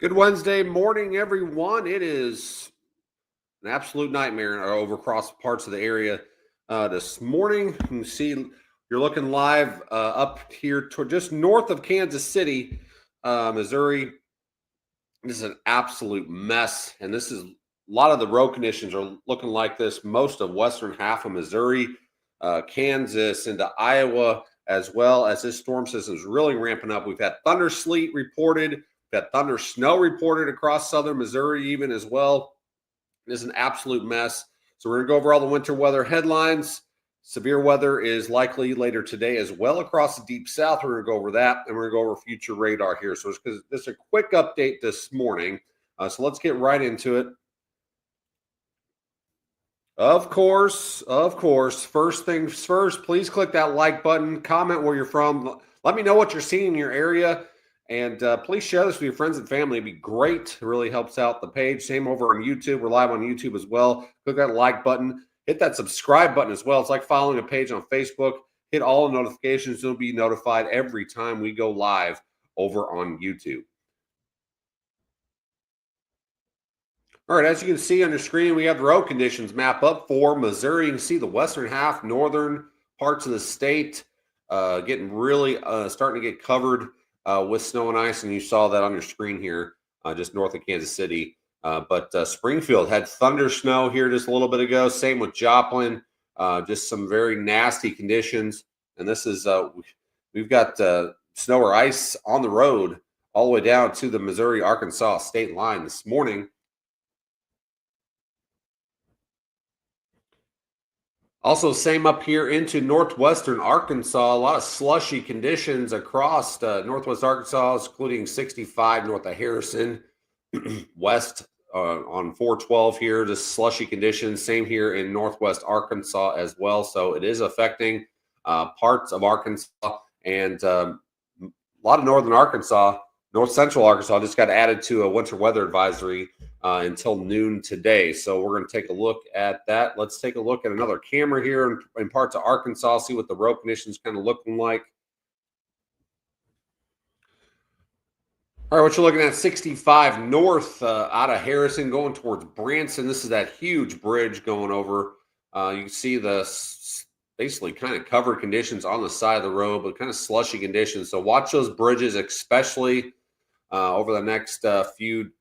Good Wednesday morning, everyone. It is an absolute nightmare over across parts of the area this morning. You can see you're looking live up here toward just north of Kansas City, Missouri. This is an absolute mess, and this is a lot of the road conditions are looking like this. Most of western half of Missouri, Kansas, into Iowa, as well as this storm system is really ramping up. We've had thunder sleet reported. We've had thunder snow reported across southern Missouri even as well. It is an absolute mess. So we're going to go over all the winter weather headlines. Severe weather is likely later today as well across the deep south. We're going to go over that, and we're going to go over future radar here. So it's just a quick update this morning. So let's get right into it. Of course. First things first, please click that like button. Comment where you're from. Let me know what you're seeing in your area. And please share this with your friends and family. It'd be great. It really helps out the page. Same over on YouTube. We're live on YouTube as well. Click that like button. Hit that subscribe button as well. It's like following a page on Facebook. Hit all the notifications. You'll be notified every time we go live over on YouTube. All right, as you can see on your screen, we have the road conditions map up for Missouri. You can see the western half, northern parts of the state getting really starting to get covered with snow and ice, and you saw that on your screen here, just north of Kansas City. But Springfield had thunder snow here just a little bit ago. Same with Joplin, just some very nasty conditions. And this is we've got snow or ice on the road all the way down to the Missouri-Arkansas state line this morning. Also, same up here into northwestern Arkansas. A lot of slushy conditions across northwest Arkansas, including 65 north of Harrison, west on 412 here. Just slushy conditions. Same here in northwest Arkansas as well. So it is affecting parts of Arkansas and a lot of northern Arkansas. North Central Arkansas just got added to a winter weather advisory until noon today. So we're going to take a look at that. Let's take a look at another camera here in parts of Arkansas, see what the road conditions kind of looking like. All right, what you're looking at, 65 north out of Harrison going towards Branson. This is that huge bridge going over. You can see the basically kind of covered conditions on the side of the road, but kind of slushy conditions. So watch those bridges, especially over the next few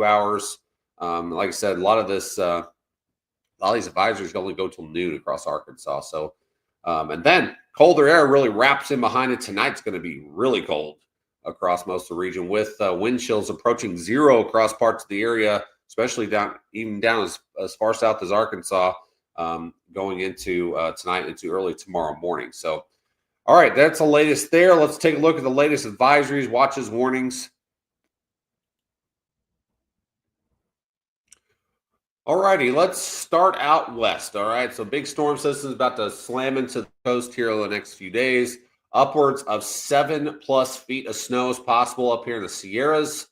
hours. Like I said, a lot of these advisories only go till noon across Arkansas. So, and then colder air really wraps in behind it. Tonight's going to be really cold across most of the region, with wind chills approaching 0 across parts of the area, especially down as far south as Arkansas, going into tonight into early tomorrow morning. So, all right, that's the latest there. Let's take a look at the latest advisories, watches, warnings. All righty, let's start out west. All right, so big storm system is about to slam into the coast here over the next few days. Upwards of 7+ feet of snow is possible up here in the Sierras,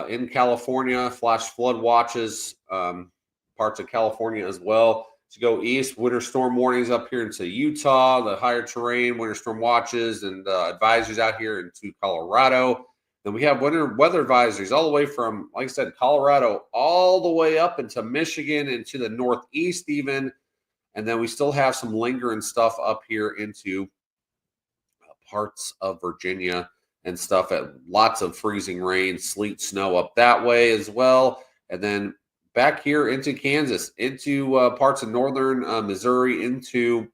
in California. Flash flood watches, parts of California as well. To go east, winter storm warnings up here into Utah, the higher terrain, winter storm watches and advisories out here into Colorado. Then we have winter weather advisories all the way from, like I said, Colorado all the way up into Michigan and to the northeast even. And then we still have some lingering stuff up here into parts of Virginia and stuff, at lots of freezing rain, sleet, snow up that way as well. And then back here into Kansas, into parts of northern Missouri, into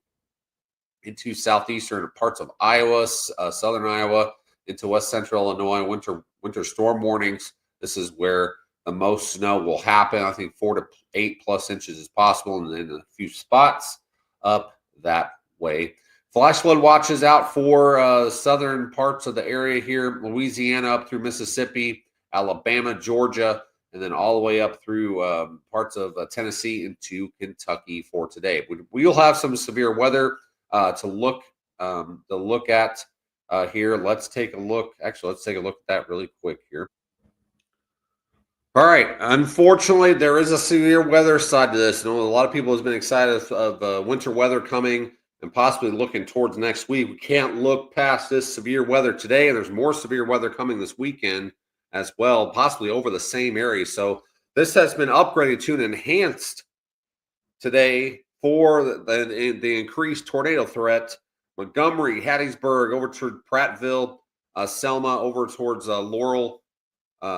southeastern parts of Iowa, southern Iowa, into west central Illinois. Winter storm warnings. This is where the most snow will happen. I think 4 to 8+ inches is possible, and then a few spots up that way. Flash flood watches out for southern parts of the area here, Louisiana up through Mississippi, Alabama, Georgia, and then all the way up through parts of Tennessee into Kentucky for today. We'll have some severe weather to look at here. Let's take a look. Actually, let's take a look at that really quick here. All right. Unfortunately, there is a severe weather side to this. A lot of people have been excited of winter weather coming and possibly looking towards next week. We can't look past this severe weather today, and there's more severe weather coming this weekend as well, possibly over the same area. So this has been upgraded to an enhanced today for the increased tornado threat. Montgomery, Hattiesburg, over to Prattville, Selma, over towards Laurel,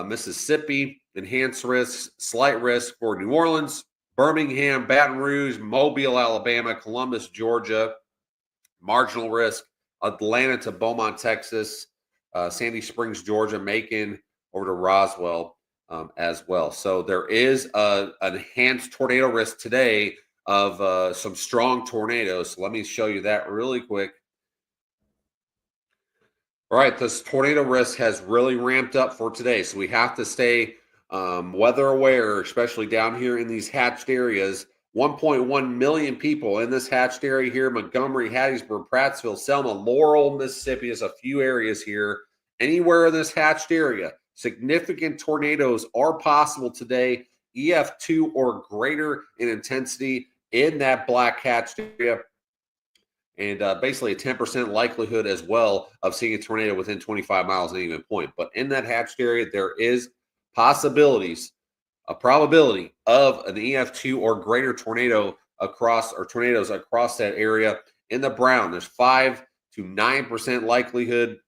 Mississippi. Enhanced risk, slight risk for New Orleans, Birmingham, Baton Rouge, Mobile, Alabama, Columbus, Georgia. Marginal risk, Atlanta to Beaumont, Texas, Sandy Springs, Georgia, Macon, over to Roswell as well. So there is an enhanced tornado risk today of some strong tornadoes. So let me show you that really quick. All right, this tornado risk has really ramped up for today. So we have to stay weather aware, especially down here in these hatched areas. 1.1 million people in this hatched area here: Montgomery, Hattiesburg, Prattsville, Selma, Laurel, Mississippi. Is a few areas here. Anywhere in this hatched area, significant tornadoes are possible today. EF2 or greater in intensity in that black hatched area. And basically a 10% likelihood as well of seeing a tornado within 25 miles at any given point. But in that hatched area, there is a probability of an EF2 or greater tornadoes across that area. In the brown, there's 5 to 9% likelihood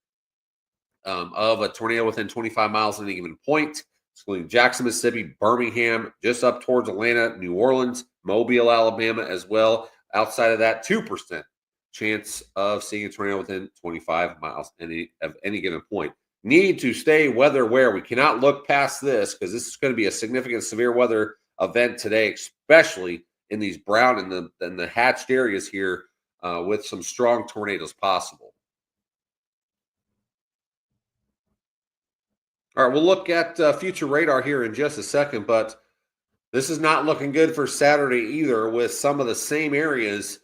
of a tornado within 25 miles at any given point, excluding Jackson, Mississippi, Birmingham, just up towards Atlanta, New Orleans, Mobile, Alabama as well. Outside of that, 2% chance of seeing a tornado within 25 miles of any given point. Need to stay weather aware. We cannot look past this because this is going to be a significant severe weather event today, especially in these brown and the hatched areas here with some strong tornadoes possible. All right, we'll look at future radar here in just a second, but this is not looking good for Saturday either, with some of the same areas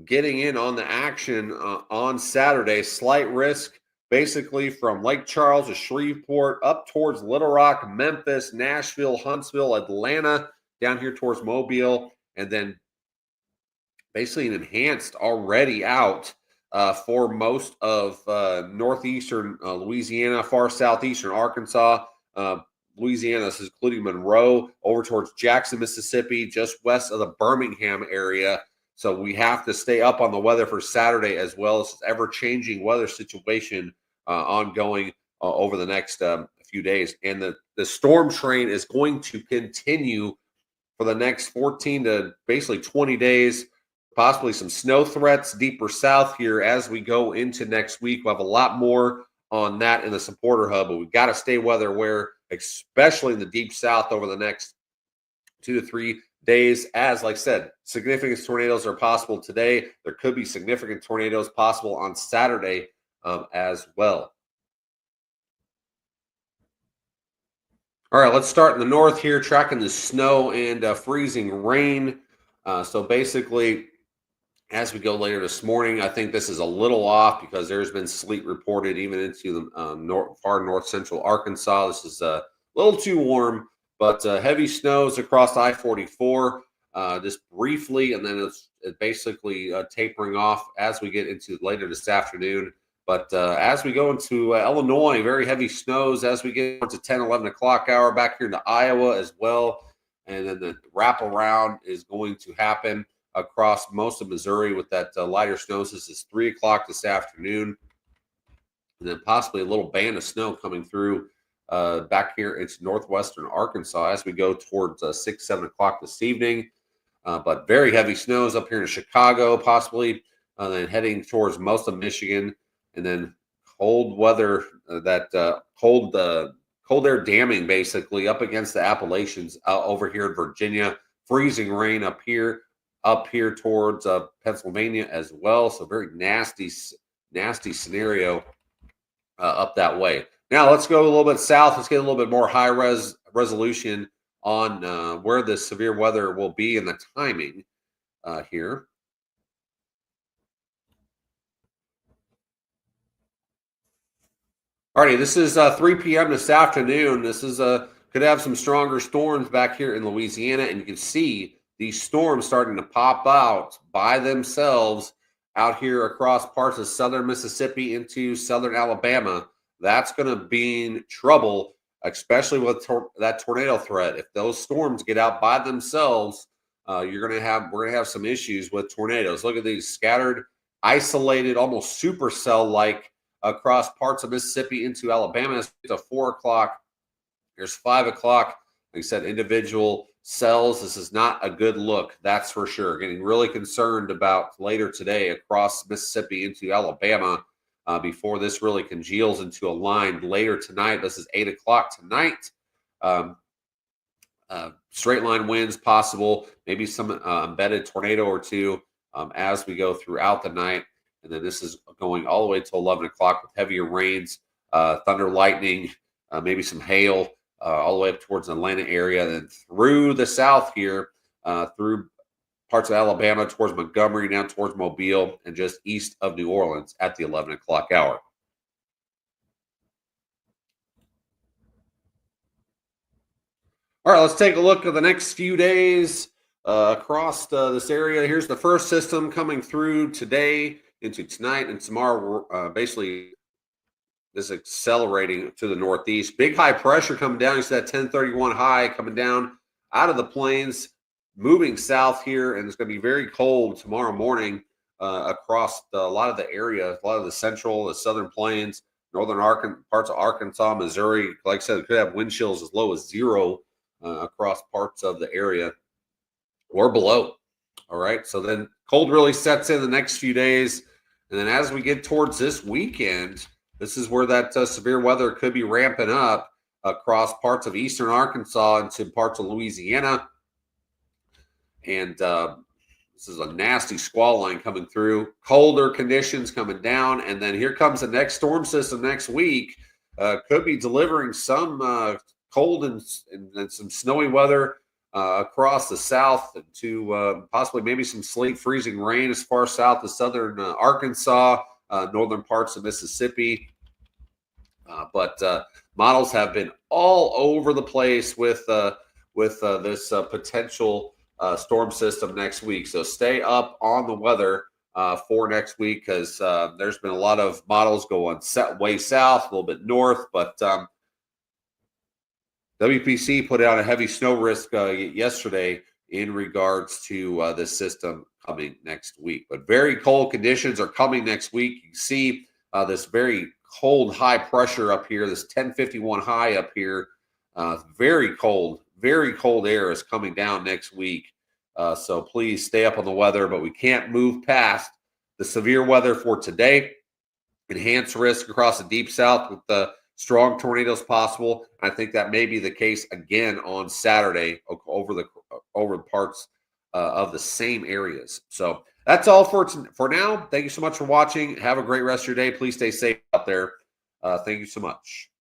getting in on the action on Saturday. Slight risk basically from Lake Charles to Shreveport, up towards Little Rock, Memphis, Nashville, Huntsville, Atlanta, down here towards Mobile, and then basically an enhanced already out for most of northeastern Louisiana, far southeastern Arkansas, Louisiana, this is including Monroe, over towards Jackson, Mississippi, just west of the Birmingham area. So we have to stay up on the weather for Saturday, as well as ever-changing weather situation ongoing over the next few days. And the storm train is going to continue for the next 14 to basically 20 days. Possibly some snow threats deeper south here as we go into next week. We'll have a lot more on that in the supporter hub, but we've got to stay weather aware, especially in the deep south over the next 2 to 3 days. As, like I said, significant tornadoes are possible today. There could be significant tornadoes possible on Saturday as well. All right, let's start in the north here, tracking the snow and freezing rain. So basically, as we go later this morning, I think this is a little off because there's been sleet reported even into the far north central Arkansas. This is a little too warm, but heavy snows across I-44 just briefly, and then it's basically tapering off as we get into later this afternoon. But as we go into Illinois, very heavy snows as we get into 10, 11 o'clock hour back here into Iowa as well. And then the wraparound is going to happen across most of Missouri with that lighter snow. This is 3 o'clock this afternoon. And then possibly a little band of snow coming through back here into northwestern Arkansas as we go towards 6, 7 o'clock this evening. But very heavy snows up here in Chicago, possibly, then heading towards most of Michigan. And then cold weather, cold air damming basically up against the Appalachians over here in Virginia. Freezing rain up here towards Pennsylvania as well. So very nasty scenario up that way. Now let's go a little bit south. Let's get a little bit more high resolution on where the severe weather will be and the timing here. Alrighty, this is 3 p.m. this afternoon. This is could have some stronger storms back here in Louisiana, and you can see these storms starting to pop out by themselves out here across parts of southern Mississippi into southern Alabama. That's going to be in trouble, especially with that tornado threat. If those storms get out by themselves, we're going to have some issues with tornadoes. Look at these scattered, isolated, almost supercell-like across parts of Mississippi into Alabama. It's a 4 o'clock. There's 5 o'clock. Like I said, individual cells. This is not a good look, that's for sure. Getting really concerned about later today across Mississippi into Alabama before this really congeals into a line later tonight. This is 8 o'clock tonight. Straight line winds possible, maybe some embedded tornado or two as we go throughout the night. And then this is going all the way to 11 o'clock with heavier rains, thunder, lightning, maybe some hail all the way up towards the Atlanta area. And then through the south here, through parts of Alabama, towards Montgomery, down towards Mobile, and just east of New Orleans at the 11 o'clock hour. All right, let's take a look at the next few days across this area. Here's the first system coming through today into tonight and tomorrow. Basically, this accelerating to the northeast. Big high pressure coming down. You see that 1031 high coming down out of the plains, moving south here, and it's going to be very cold tomorrow morning across a lot of the area, a lot of the central, the southern plains, northern parts of Arkansas, Missouri. Like I said, it could have wind chills as low as 0 across parts of the area or below. All right, so then cold really sets in the next few days. And then as we get towards this weekend, this is where that severe weather could be ramping up across parts of eastern Arkansas into parts of Louisiana. And this is a nasty squall line coming through. Colder conditions coming down. And then here comes the next storm system next week. Could be delivering some cold and some snowy weather across the south to possibly maybe some sleet, freezing rain as far south as southern Arkansas, northern parts of Mississippi. But models have been all over the place with this potential storm system next week. So stay up on the weather for next week, because there's been a lot of models going way south, a little bit north, but WPC put out a heavy snow risk yesterday in regards to this system coming next week. But very cold conditions are coming next week. You can see this very cold high pressure up here, this 1051 high up here. Very cold air is coming down next week. So please stay up on the weather, but we can't move past the severe weather for today. Enhanced risk across the deep south with the strong tornadoes possible. I think that may be the case again on Saturday over parts of the same areas. So that's all for now. Thank you so much for watching. Have a great rest of your day. Please stay safe out there. Thank you so much.